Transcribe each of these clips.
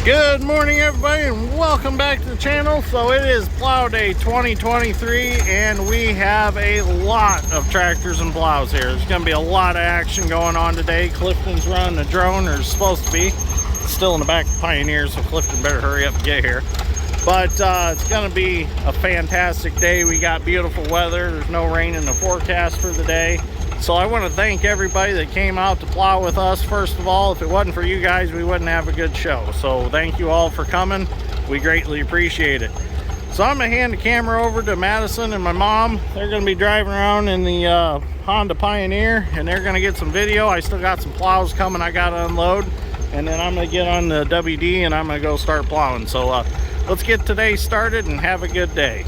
Good morning, everybody, and welcome back to the channel. So it is Plow Day 2023, and we have a lot of tractors and plows here. There's going to be a lot of action going on today. Clifton's running a drone, or is supposed to be. It's still in the back of Pioneer, so Clifton better hurry up and get here. But it's going to be a fantastic day. We got beautiful weather. There's no rain in the forecast for the day. So I want to thank everybody that came out to plow with us. First of all, if it wasn't for you guys, we wouldn't have a good show. So thank you all for coming. We greatly appreciate it. So I'm going to hand the camera over to Madison and my mom. They're going to be driving around in the Honda Pioneer, and they're going to get some video. I still got some plows coming I got to unload. And then I'm going to get on the WD and I'm going to go start plowing. So let's get today started and have a good day.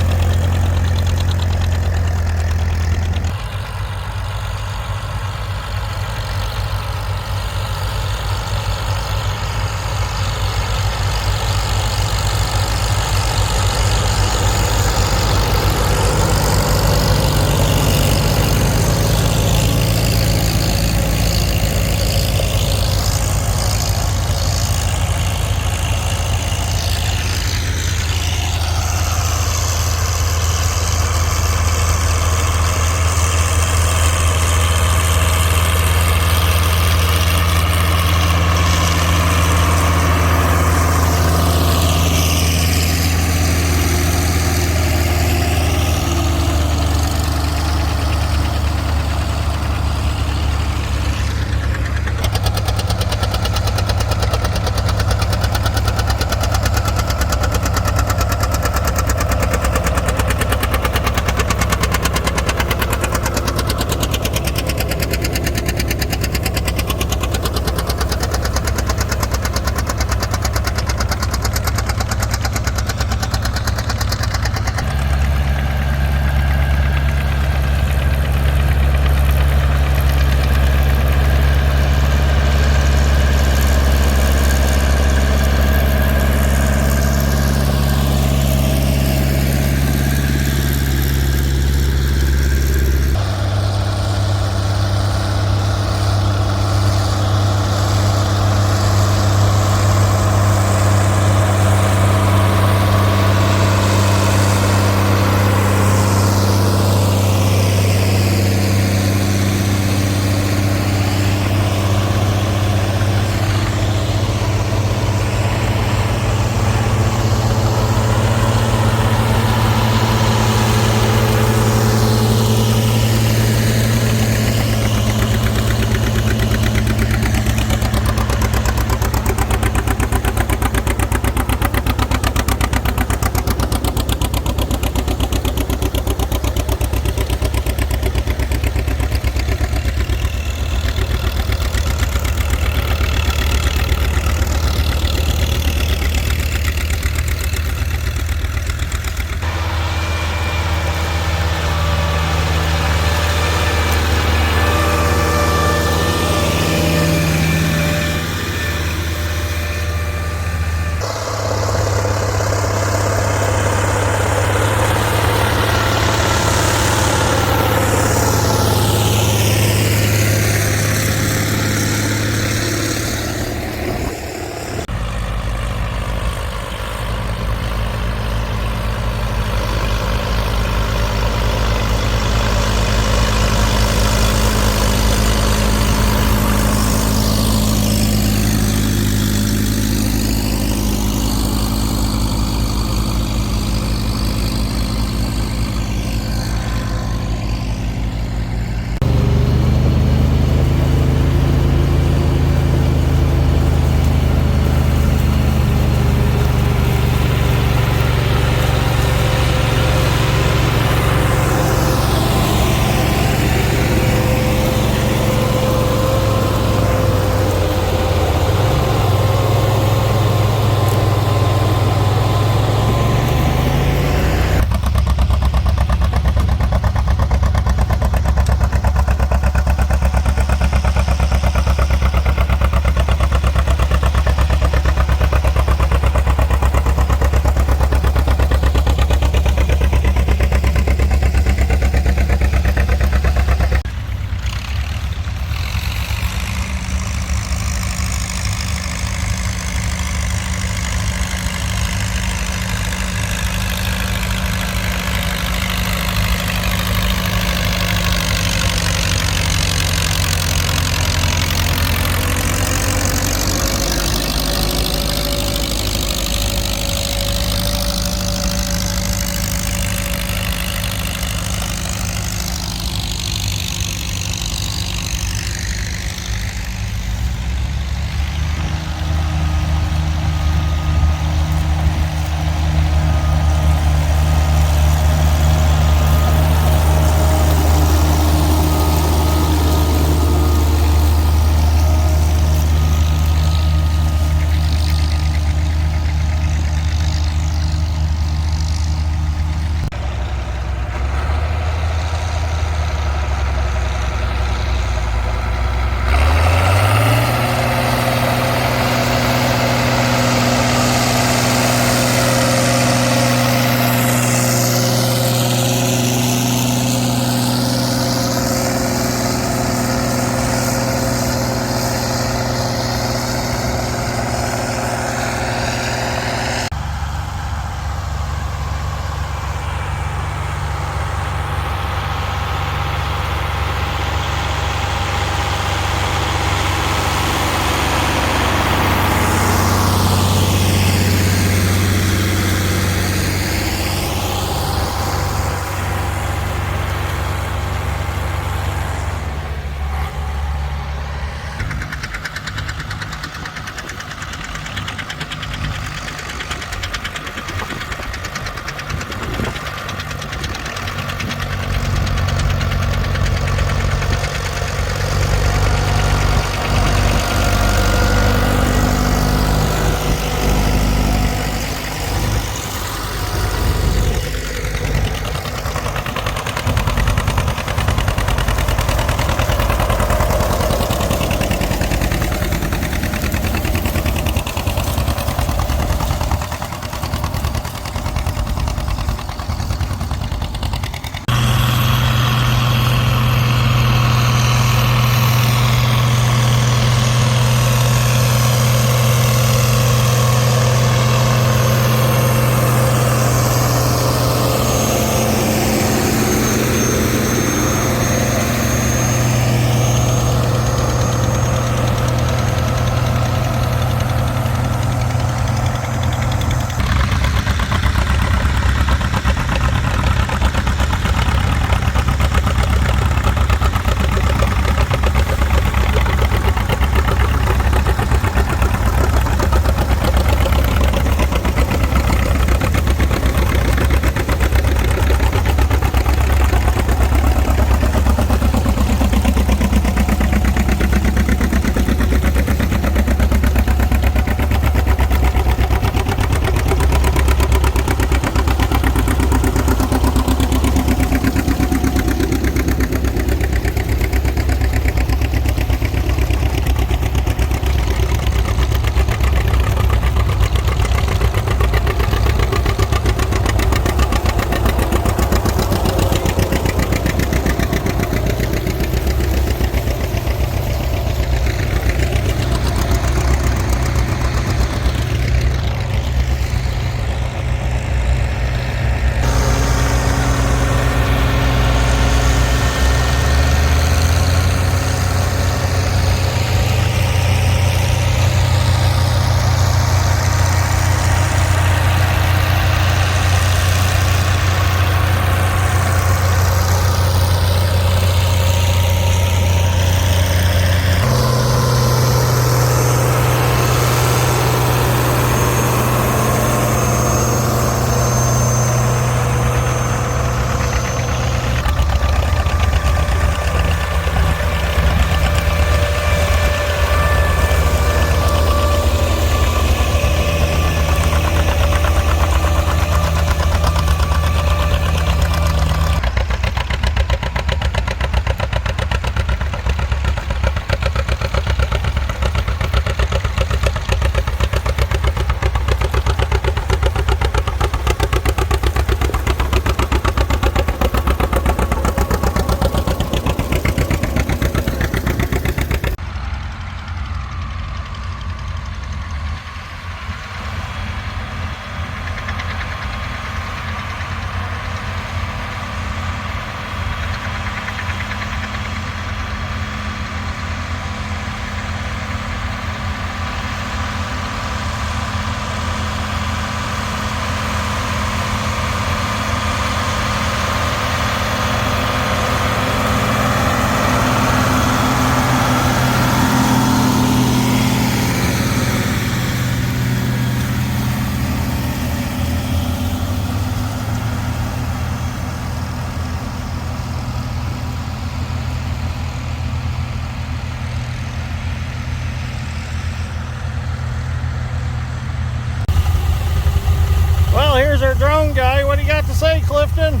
Here's our drone guy. What do you got to say, Clifton?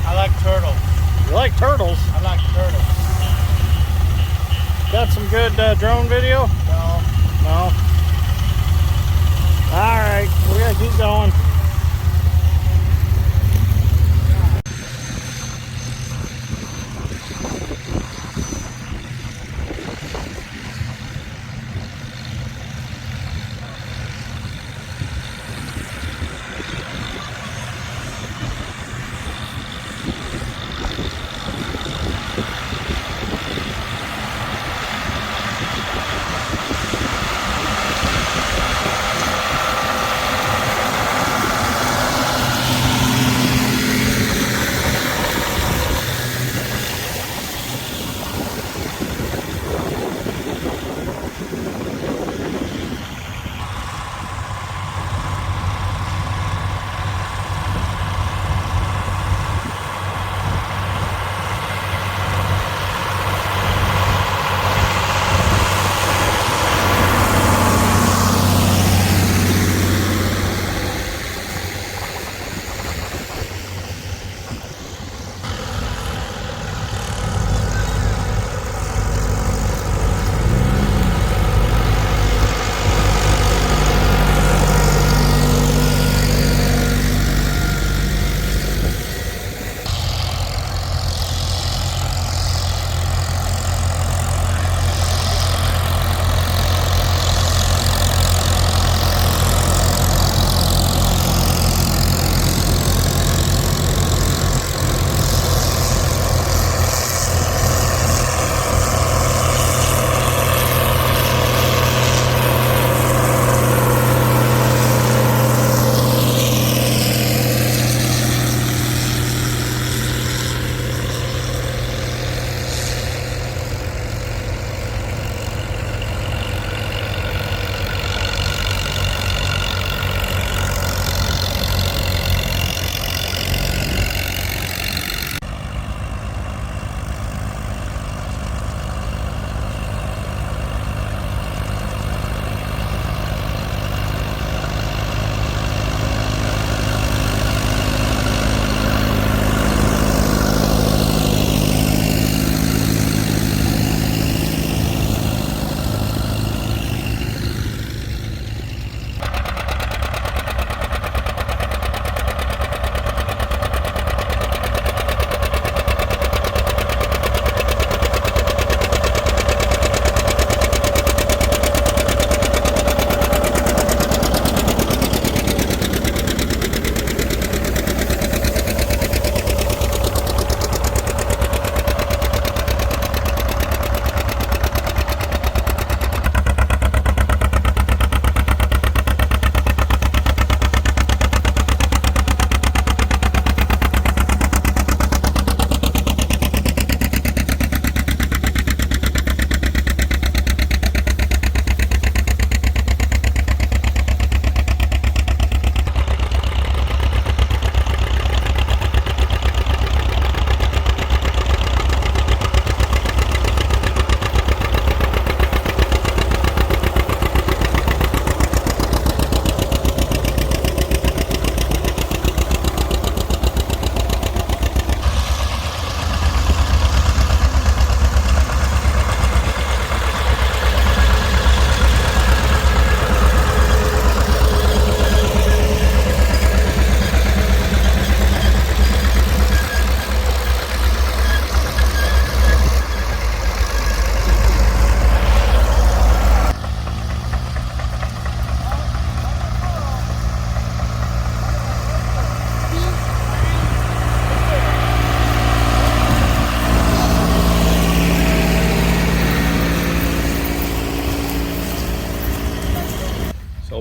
I like turtles. You like turtles? I like turtles. Got some good drone video? No. No? Alright, we gotta keep going.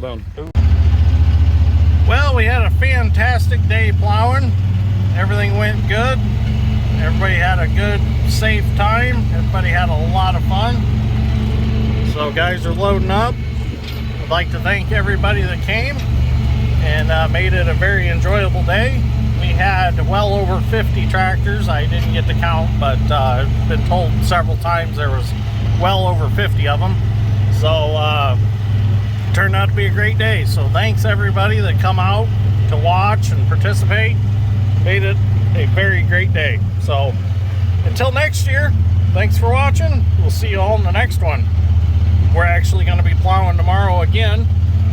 down. Well, we had a fantastic day plowing. Everything went good. Everybody had a good, safe time. Everybody had a lot of fun. So guys are loading up. I'd like to thank everybody that came and made it a very enjoyable day. We had well over 50 tractors. I didn't get to count, but I've been told several times there was well over 50 of them. So turned out to be a great day. So thanks everybody that come out to watch and participate. Made it a very great day. So until next year, thanks for watching. We'll see you all in the next one. We're actually going to be plowing tomorrow again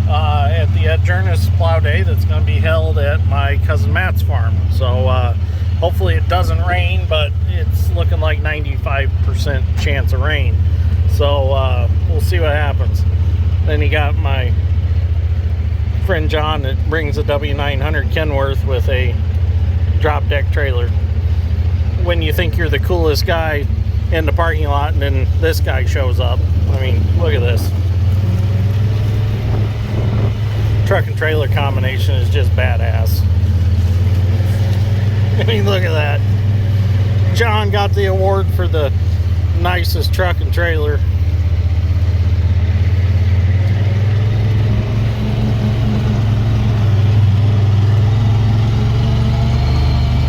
at the Adjournus Plow Day that's going to be held at my cousin Matt's farm. So hopefully it doesn't rain, but it's looking like 95% chance of rain. So we'll see what happens. Then you got my friend John that brings a W900 Kenworth with a drop deck trailer. When you think you're the coolest guy in the parking lot, and then this guy shows up. I mean, look at this. Truck and trailer combination is just badass. I mean, look at that. John got the award for the nicest truck and trailer.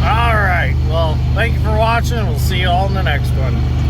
Alright, well, thank you for watching. We'll see you all in the next one.